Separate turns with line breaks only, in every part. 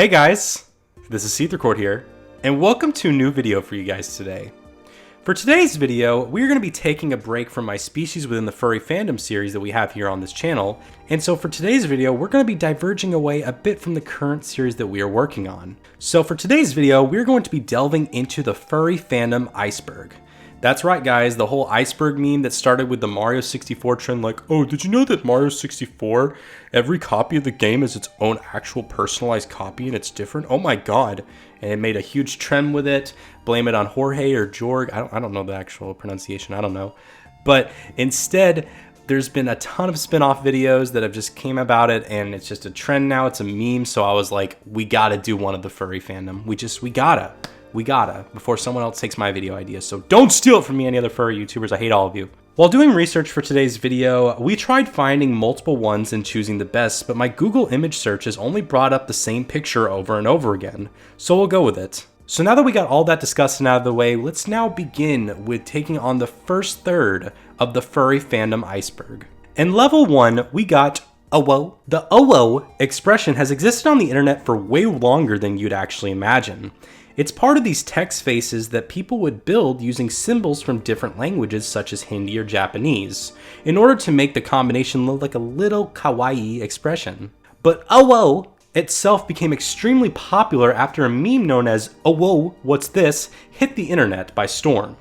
Hey guys, this is SeetherCord here, and welcome to a new video for you guys today. For today's video, we're going to be taking a break from my Species Within the Furry Fandom series that we have here on this channel, and so for today's video, we're going to be diverging away a bit from the current series that we are working on. So for today's video, we're going to be delving into the Furry Fandom Iceberg. That's right guys, the whole iceberg meme that started with the Mario 64 trend, like, oh, did you know that Mario 64, every copy of the game is its own actual personalized copy and it's different? Oh my god. And it made a huge trend with it, blame it on Jorge or Jorg, I don't know the actual pronunciation, I don't know. But instead, there's been a ton of spin-off videos that have just came about it, and it's just a trend now, it's a meme, so I was like, we gotta do one of the furry fandom. We gotta, before someone else takes my video idea. So don't steal it from me, any other furry YouTubers. I hate all of you. While doing research for today's video, we tried finding multiple ones and choosing the best, but my Google image search has only brought up the same picture over and over again. So we'll go with it. So now that we got all that discussed and out of the way, let's now begin with taking on the first third of the Furry Fandom Iceberg. In level 1, we got "Owo." The "Owo" expression has existed on the internet for way longer than you'd actually imagine. It's part of these text faces that people would build using symbols from different languages such as Hindi or Japanese, in order to make the combination look like a little kawaii expression. But "Owo" itself became extremely popular after a meme known as "Owo, what's this?" hit the internet by storm.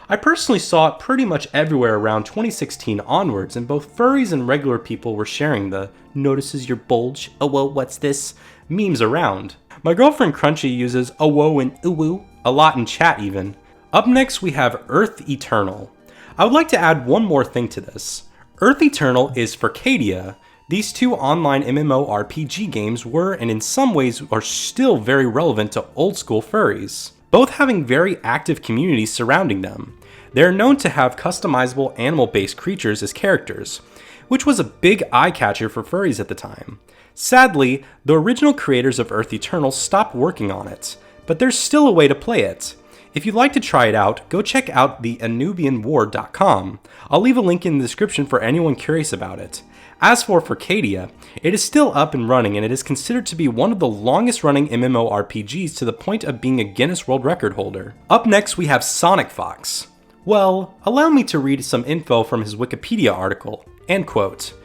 I personally saw it pretty much everywhere around 2016 onwards, and both furries and regular people were sharing the "notices your bulge, owo what's this" memes around. My girlfriend KhramChee uses owo and uwu a lot in chat even. Up next we have Earth Eternal. I would like to add one more thing to this. Earth Eternal is Furcadia. These two online MMORPG games were, and in some ways are still, very relevant to old school furries, both having very active communities surrounding them. They are known to have customizable animal-based creatures as characters, which was a big eye-catcher for furries at the time. Sadly, the original creators of Earth Eternal stopped working on it, but there's still a way to play it. If you'd like to try it out, go check out the anubianwar.com. I'll leave a link in the description for anyone curious about it. As for Furcadia, it is still up and running, and it is considered to be one of the longest running MMORPGs to the point of being a Guinness World Record holder. Up next we have Sonic Fox. Well, allow me to read some info from his Wikipedia article. End quote.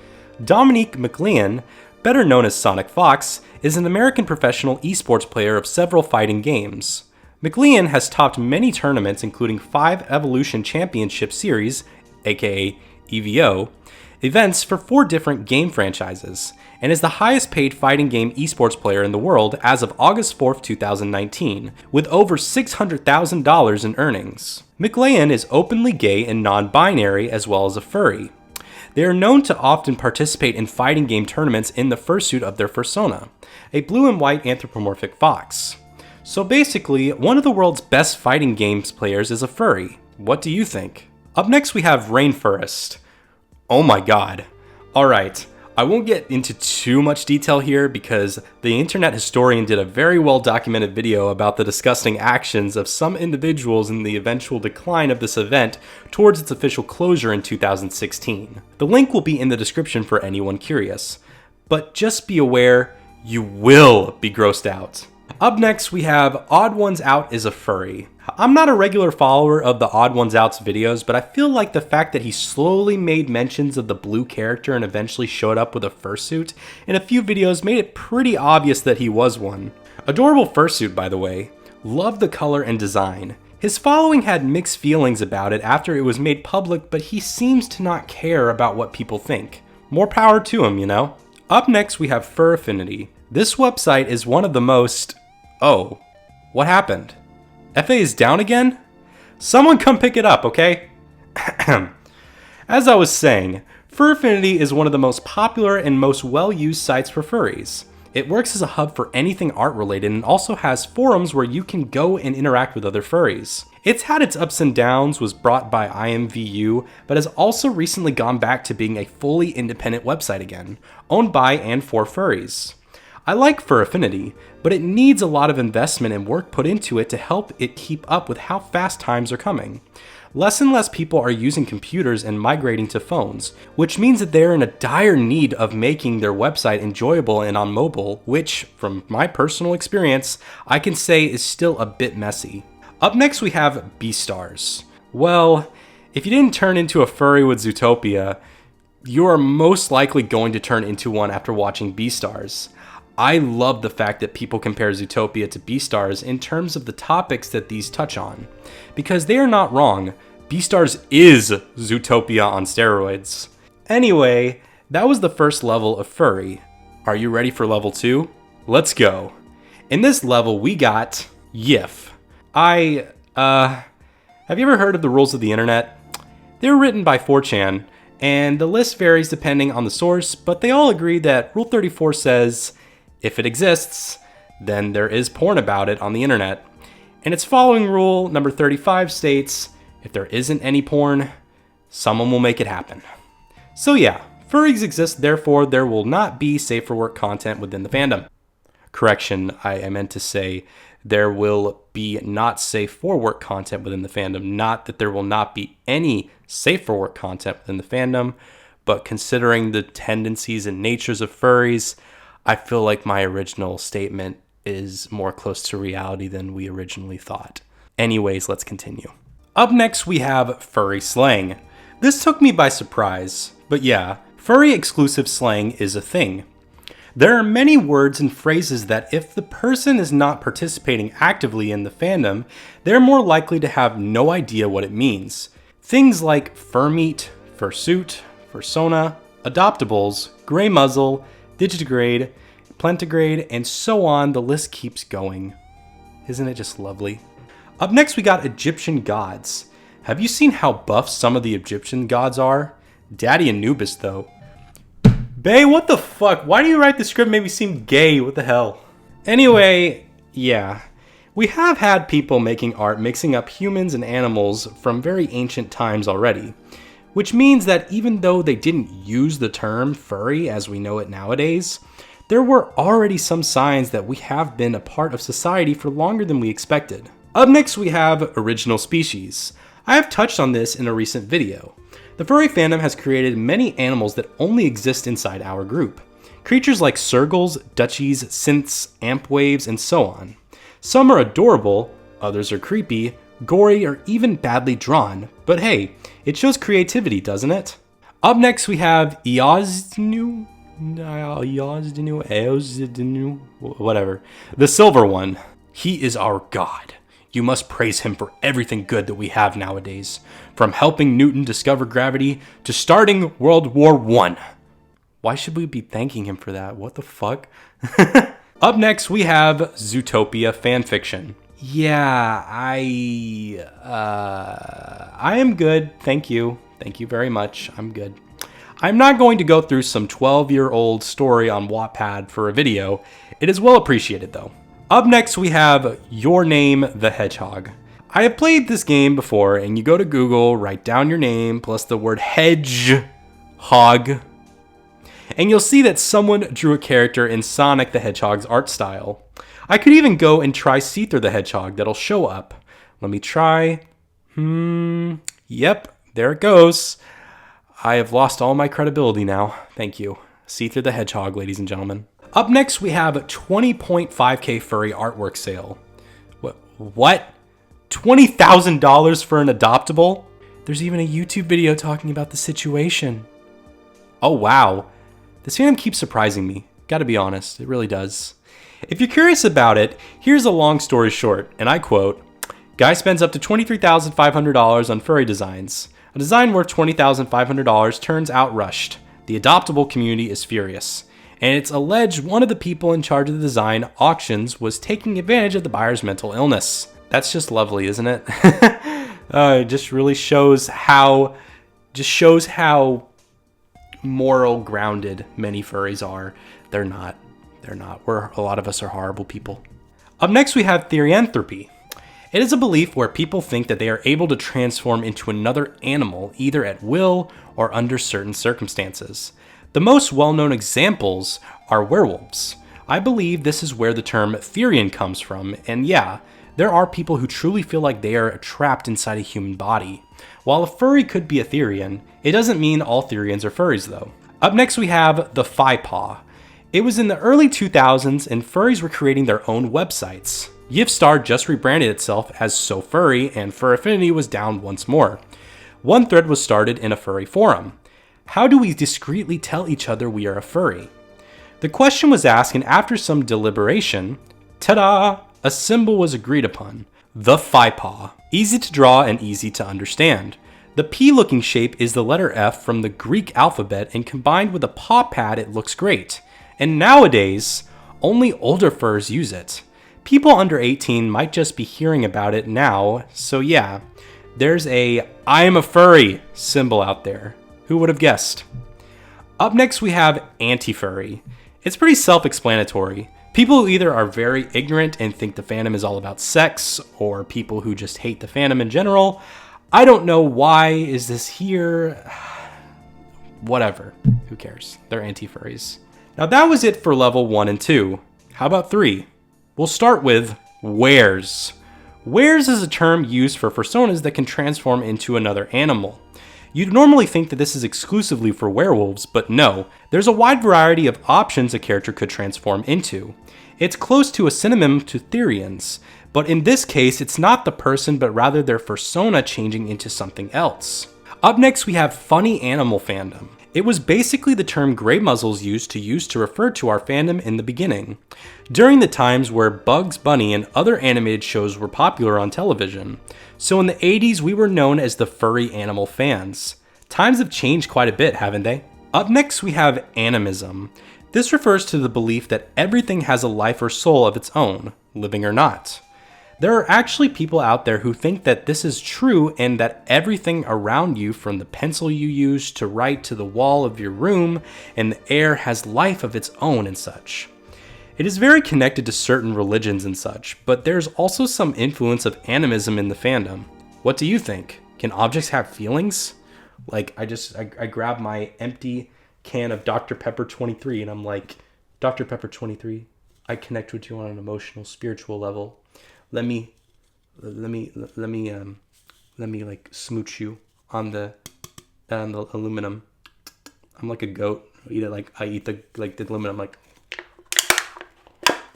Dominique McLean, better known as Sonic Fox, is an American professional esports player of several fighting games. McLean has topped many tournaments including 5 Evolution Championship Series, aka EVO, events for 4 different game franchises, and is the highest paid fighting game esports player in the world as of August 4th, 2019, with over $600,000 in earnings. McLean is openly gay and non-binary as well as a furry. They are known to often participate in fighting game tournaments in the fursuit of their fursona, a blue and white anthropomorphic fox. So basically, one of the world's best fighting games players is a furry. What do you think? Up next we have Rainforest. Oh my god. Alright, I won't get into too much detail here because the internet historian did a very well documented video about the disgusting actions of some individuals in the eventual decline of this event towards its official closure in 2016. The link will be in the description for anyone curious. But just be aware, you will be grossed out. Up next we have Odd Ones Out is a furry. I'm not a regular follower of the Odd Ones Out's videos, but I feel like the fact that he slowly made mentions of the blue character and eventually showed up with a fursuit in a few videos made it pretty obvious that he was one. Adorable fursuit, by the way. Loved the color and design. His following had mixed feelings about it after it was made public, but he seems to not care about what people think. More power to him, you know? Up next we have Fur Affinity. This website is one of the most... Oh, what happened? FA is down again? Someone come pick it up, okay? As I was saying, Fur Affinity is one of the most popular and most well-used sites for furries. It works as a hub for anything art related and also has forums where you can go and interact with other furries. It's had its ups and downs, was brought by IMVU, but has also recently gone back to being a fully independent website again, owned by and for furries. I like Fur Affinity, but it needs a lot of investment and work put into it to help it keep up with how fast times are coming. Less and less people are using computers and migrating to phones, which means that they're in a dire need of making their website enjoyable and on mobile, which, from my personal experience, I can say is still a bit messy. Up next we have Beastars. Well, if you didn't turn into a furry with Zootopia, you are most likely going to turn into one after watching Beastars. I love the fact that people compare Zootopia to Beastars in terms of the topics that these touch on, because they are not wrong. Beastars is Zootopia on steroids. Anyway, that was the first level of furry. Are you ready for level 2? Let's go. In this level, we got YIF. Have you ever heard of the rules of the internet? They were written by 4chan, and the list varies depending on the source, but they all agree that Rule 34 says, if it exists, then there is porn about it on the internet. And its following rule, number 35, states, if there isn't any porn, someone will make it happen. So yeah, furries exist, therefore there will not be safe for work content within the fandom. Correction, I meant to say there will be not safe for work content within the fandom, not that there will not be any safe for work content within the fandom, but considering the tendencies and natures of furries, I feel like my original statement is more close to reality than we originally thought. Anyways, let's continue. Up next, we have furry slang. This took me by surprise, but yeah, furry exclusive slang is a thing. There are many words and phrases that if the person is not participating actively in the fandom, they're more likely to have no idea what it means. Things like fur meat, fursuit, fursona, adoptables, gray muzzle, digitigrade, plantigrade, and so on, the list keeps going. Isn't it just lovely? Up next we got Egyptian gods. Have you seen how buff some of the Egyptian gods are? Daddy Anubis though. Bae, what the fuck? Why do you write the script make me seem gay? What the hell? Anyway, yeah. We have had people making art mixing up humans and animals from very ancient times already. Which means that even though they didn't use the term furry as we know it nowadays, there were already some signs that we have been a part of society for longer than we expected. Up next we have original species. I have touched on this in a recent video. The furry fandom has created many animals that only exist inside our group. Creatures like Sergals, Duchies, Synths, Ampwaves, and so on. Some are adorable, others are creepy, gory, or even badly drawn, but hey, it shows creativity, doesn't it? Up next we have Eozdinu, whatever. The silver one. He is our god. You must praise him for everything good that we have nowadays, from helping Newton discover gravity to starting World War I. Why should we be thanking him for that? What the fuck? Up next we have Zootopia fanfiction. Yeah, I am good. Thank you. Thank you very much. I'm good. I'm not going to go through some 12-year-old story on Wattpad for a video. It is well appreciated though. Up next we have Your Name the Hedgehog. I have played this game before, and you go to Google, write down your name plus the word hedgehog, and you'll see that someone drew a character in Sonic the Hedgehog's art style. I could even go and try Seether the Hedgehog, that'll show up. Let me try. Yep, there it goes. I have lost all my credibility now. Thank you. Seether the Hedgehog, ladies and gentlemen. Up next, we have 20.5k furry artwork sale. What? $20,000 for an adoptable? There's even a YouTube video talking about the situation. Oh wow. This fandom keeps surprising me. Gotta be honest, it really does. If you're curious about it, here's a long story short, and I quote, "Guy spends up to $23,500 on furry designs. A design worth $20,500 turns out rushed. The adoptable community is furious. And it's alleged one of the people in charge of the design auctions was taking advantage of the buyer's mental illness." That's just lovely, isn't it? It just really shows how moral grounded many furries are. They're not. A lot of us are horrible people. Up next we have therianthropy. It is a belief where people think that they are able to transform into another animal either at will or under certain circumstances. The most well-known examples are werewolves. I believe this is where the term Therian comes from, and yeah, there are people who truly feel like they are trapped inside a human body. While a furry could be a Therian, it doesn't mean all Therians are furries though. Up next we have the Phi-Paw. It was in the early 2000s and furries were creating their own websites. Yivstar just rebranded itself as So Furry and Fur Affinity was down once more. One thread was started in a furry forum. How do we discreetly tell each other we are a furry? The question was asked and after some deliberation, ta-da! A symbol was agreed upon. The Phi-Paw. Easy to draw and easy to understand. The P-looking shape is the letter F from the Greek alphabet and combined with a paw pad it looks great. And nowadays, only older furs use it. People under 18 might just be hearing about it now, so yeah, there's a I am a furry symbol out there. Who would have guessed? Up next we have anti-furry. It's pretty self-explanatory. People who either are very ignorant and think the fandom is all about sex, or people who just hate the fandom in general. I don't know why is this here. Whatever, who cares? They're anti-furries. Now that was it for level 1 and 2. How about 3? We'll start with wares. Wares is a term used for personas that can transform into another animal. You'd normally think that this is exclusively for werewolves, but no, there's a wide variety of options a character could transform into. It's close to a synonym to Therians, but in this case it's not the person but rather their persona changing into something else. Up next we have funny animal fandom. It was basically the term Grey Muzzles used to refer to our fandom in the beginning, during the times where Bugs Bunny and other animated shows were popular on television. So in the 80s we were known as the furry animal fans. Times have changed quite a bit, haven't they? Up next we have animism. This refers to the belief that everything has a life or soul of its own, living or not. There are actually people out there who think that this is true and that everything around you, from the pencil you use to write to the wall of your room and the air, has life of its own and such. It is very connected to certain religions and such, but there's also some influence of animism in the fandom. What do you think? Can objects have feelings? Like, I grab my empty can of Dr. Pepper 23 and I'm like, Dr. Pepper 23, I connect with you on an emotional, spiritual level. Let me like smooch you on the aluminum. I'm like a goat. I eat the aluminum like.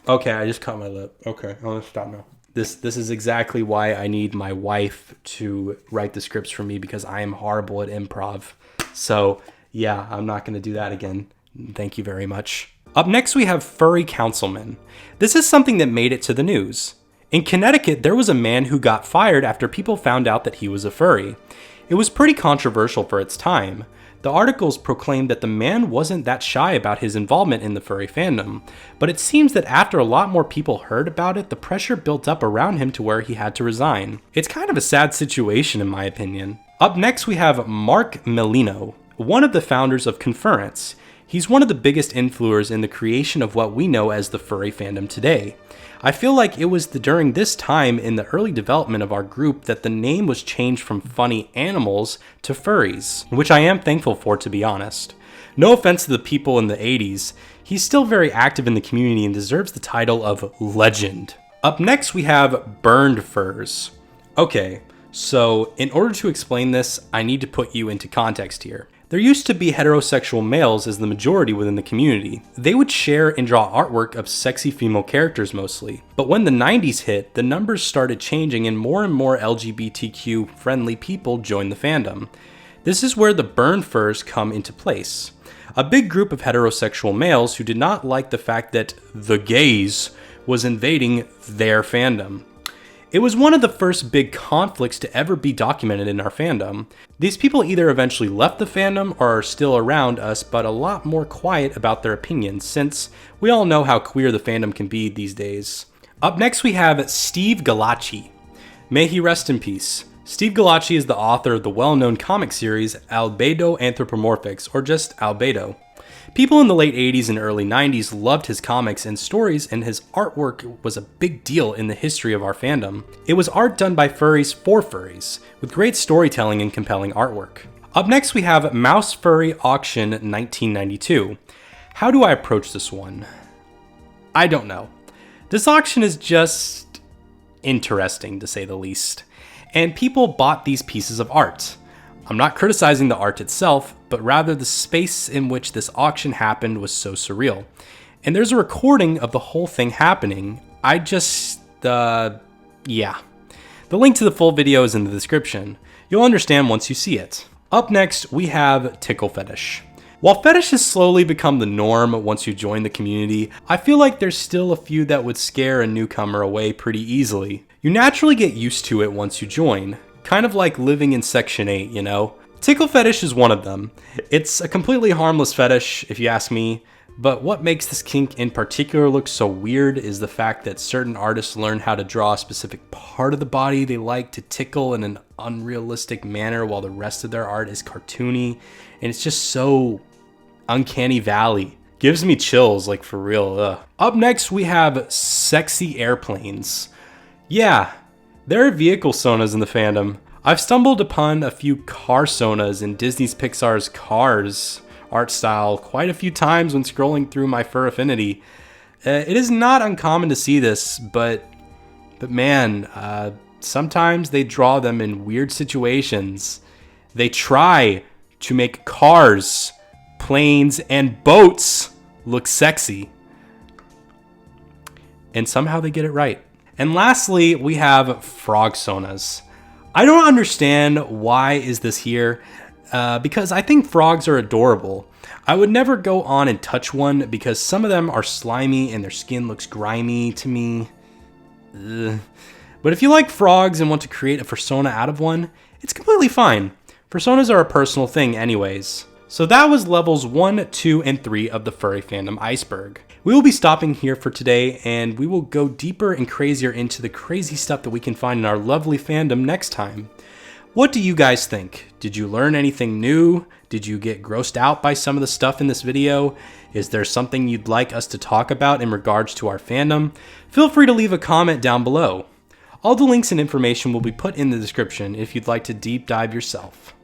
Okay, I just cut my lip. Okay, I'm gonna stop now. This is exactly why I need my wife to write the scripts for me, because I am horrible at improv. So yeah, I'm not gonna do that again. Thank you very much. Up next we have furry councilman. This is something that made it to the news. In Connecticut, there was a man who got fired after people found out that he was a furry. It was pretty controversial for its time. The articles proclaimed that the man wasn't that shy about his involvement in the furry fandom, but it seems that after a lot more people heard about it, the pressure built up around him to where he had to resign. It's kind of a sad situation in my opinion. Up next we have Mark Melino, one of the founders of Conference. He's one of the biggest influencers in the creation of what we know as the furry fandom today. I feel like it was during this time in the early development of our group that the name was changed from Funny Animals to Furries, which I am thankful for, to be honest. No offense to the people in the 80s, he's still very active in the community and deserves the title of legend. Up next we have burned furs. Okay, so in order to explain this, I need to put you into context here. There used to be heterosexual males as the majority within the community. They would share and draw artwork of sexy female characters mostly. But when the 90s hit, the numbers started changing and more LGBTQ friendly people joined the fandom. This is where the burn furs come into place. A big group of heterosexual males who did not like the fact that the gays was invading their fandom. It was one of the first big conflicts to ever be documented in our fandom. These people either eventually left the fandom or are still around us, but a lot more quiet about their opinions, since we all know how queer the fandom can be these days. Up next we have Steve Gallacci. May he rest in peace. Steve Gallacci is the author of the well-known comic series Albedo Anthropomorphics, or just Albedo. People in the late 80s and early 90s loved his comics and stories, and his artwork was a big deal in the history of our fandom. It was art done by furries for furries, with great storytelling and compelling artwork. Up next we have Mouse Furry Auction 1992. How do I approach this one? I don't know. This auction is just interesting, to say the least. And people bought these pieces of art. I'm not criticizing the art itself, but rather the space in which this auction happened was so surreal. And there's a recording of the whole thing happening. Yeah. The link to the full video is in the description. You'll understand once you see it. Up next, we have tickle fetish. While fetish has slowly become the norm once you join the community, I feel like there's still a few that would scare a newcomer away pretty easily. You naturally get used to it once you join, kind of like living in Section 8, you know? Tickle fetish is one of them. It's a completely harmless fetish, if you ask me, but what makes this kink in particular look so weird is the fact that certain artists learn how to draw a specific part of the body they like to tickle in an unrealistic manner while the rest of their art is cartoony, and it's just so uncanny valley. Gives me chills, like for real. Ugh. Up next, we have sexy airplanes. Yeah, there are vehicle sonas in the fandom. I've stumbled upon a few car sonas in Disney's Pixar's Cars art style quite a few times when scrolling through my fur affinity. It is not uncommon to see this, but man, sometimes they draw them in weird situations. They try to make cars, planes, and boats look sexy. And somehow they get it right. And lastly, we have frog sonas. I don't understand why is this here, because I think frogs are adorable. I would never go on and touch one because some of them are slimy and their skin looks grimy to me. Ugh. But if you like frogs and want to create a fursona out of one, it's completely fine. Fursonas are a personal thing anyways. So that was levels 1, 2, and 3 of the Furry Fandom Iceberg. We will be stopping here for today, and we will go deeper and crazier into the crazy stuff that we can find in our lovely fandom next time. What do you guys think? Did you learn anything new? Did you get grossed out by some of the stuff in this video? Is there something you'd like us to talk about in regards to our fandom? Feel free to leave a comment down below. All the links and information will be put in the description if you'd like to deep dive yourself.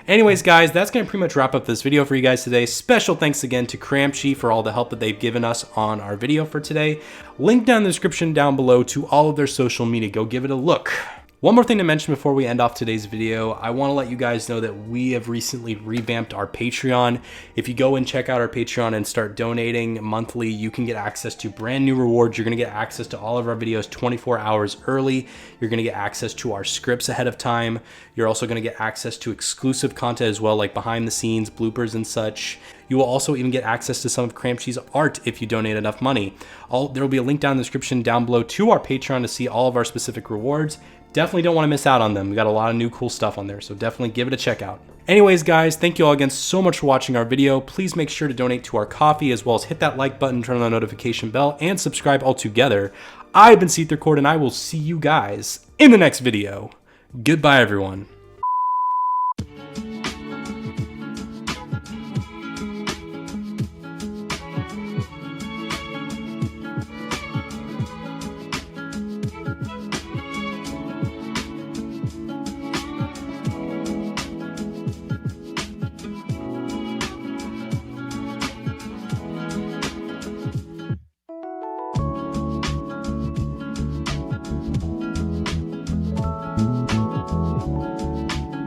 Anyways, guys, that's going to pretty much wrap up this video for you guys today. Special thanks again to KhramChee for all the help that they've given us on our video for today. Link down in the description down below to all of their social media. Go give it a look. One more thing to mention before we end off today's video, I want to let you guys know that we have recently revamped our Patreon. If you go and check out our Patreon and start donating monthly, you can get access to brand new rewards. You're going to get access to all of our videos 24 hours early. You're going to get access to our scripts ahead of time. You're also going to get access to exclusive content as well, like behind the scenes, bloopers and such. You will also even get access to some of KhramChee's art if you donate enough money. There will be a link down in the description down below to our Patreon to see all of our specific rewards. Definitely don't want to miss out on them. We got a lot of new cool stuff on there, so definitely give it a check out. Anyways, guys, thank you all again so much for watching our video. Please make sure to donate to our coffee, as well as hit that like button, turn on the notification bell, and subscribe all together. I've been SeetherCord, and I will see you guys in the next video. Goodbye, everyone.